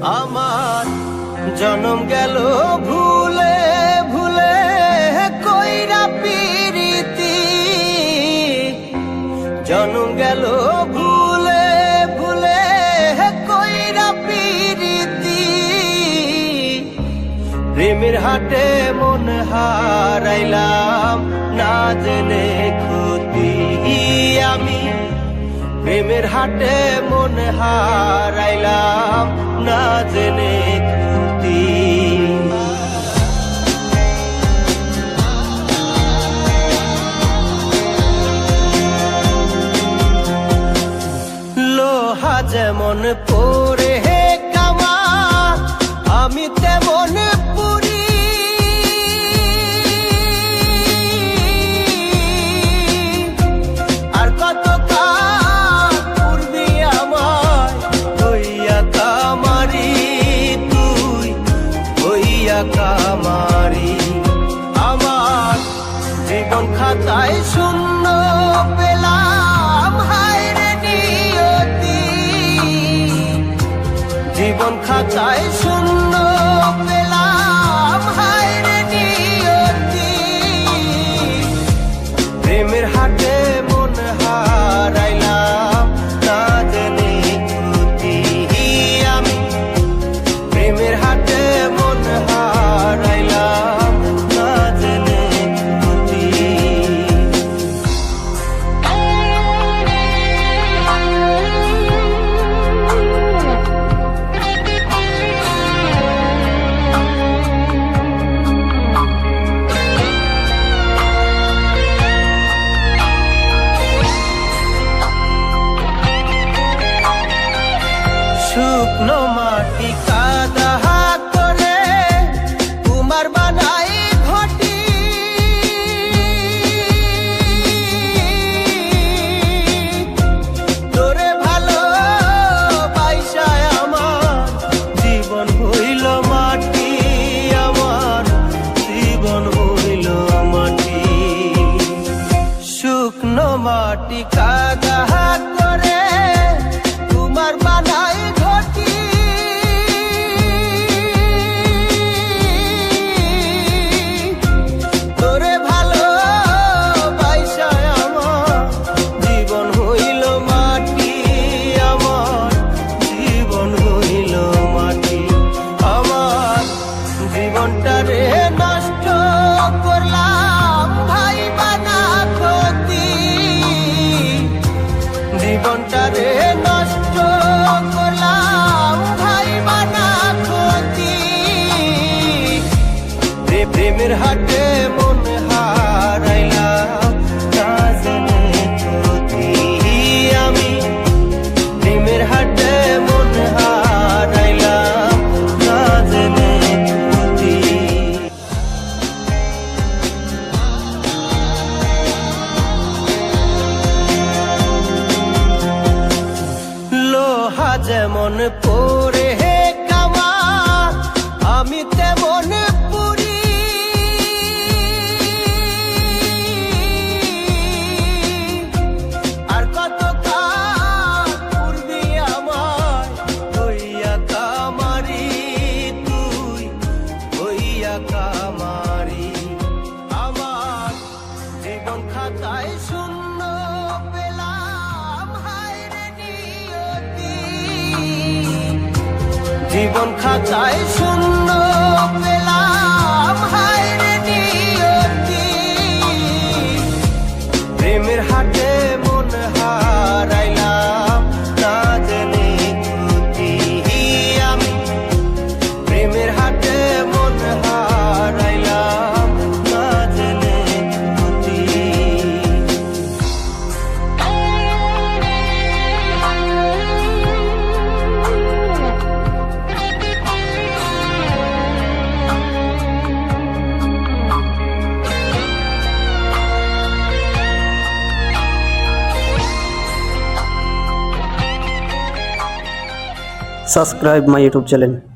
আমার জনম গেল ভুলে ভুলে কইরা পিরিতি, জনম গেল ভুলে ভুলে কইরা পিরিতি। প্রেমের হাটে মন হারাইলাম না জেনে ক্ষতি আমি, প্রেমের হাটে মন হারাইলাম না জেনে ক্ষতি। লোহা যেমন পরে কামান, আমি তেমন পুরি। আর কত কাল পূর্বি আমায় হইয়া কামারি, তুই হইয়া কামারি। আমার জীবন খাতায় শূন্য পেলাম হায় রে নিয়তি, জীবন খাতায় শূন্য পেলাম হায় রে নিয়তি। প্রেমের হাটে মন হারাইলাম না জেনে ক্ষতি আমি, প্রেমের হাটে মন হারাইলাম না জেনে ক্ষতি। শুকনো মাটি কাদা করে কুমার বানাই ঘটি, তোরে ভালো বাইসায় আমার জীবন হইল মাটি, আমার জীবন হইল মাটি। শুকনো মাটি কাদা করে কুমার বানাই ঘটি, তোরে ভালো বাইসায় আমার জীবন হইল মাটি, আমার জীবন হইল মাটি। আমার জীবনটারে নষ্ট করলাম ভাই বানা ক্ষতি, জীবনটারে নষ্ট করলাম ভাই বানা ক্ষতি। প্রেমের হাটে মন হারাইলাম না জেনে ক্ষতি আমি, প্রেমের হাটে মন হারাইলাম না জেনে ক্ষতি। লোহা যেমন পরে কামান, আমি তেমন পুরি। আর কত কাল পূর্বি আমায় হইয়া কামারি, তুই হইয়া কামারি। আমার জীবন খাতায় শূন্য পেলাম হায় রে নিয়তি, জীবন খাতায় শূন্য পেলাম হায় রে নিয়তি। প্রেমের হাটে মন হারাইলাম না জেনে ক্ষতি আমি, প্রেমের হাটে মন হারাইলাম না জেনে ক্ষতি। Subscribe my YouTube channel.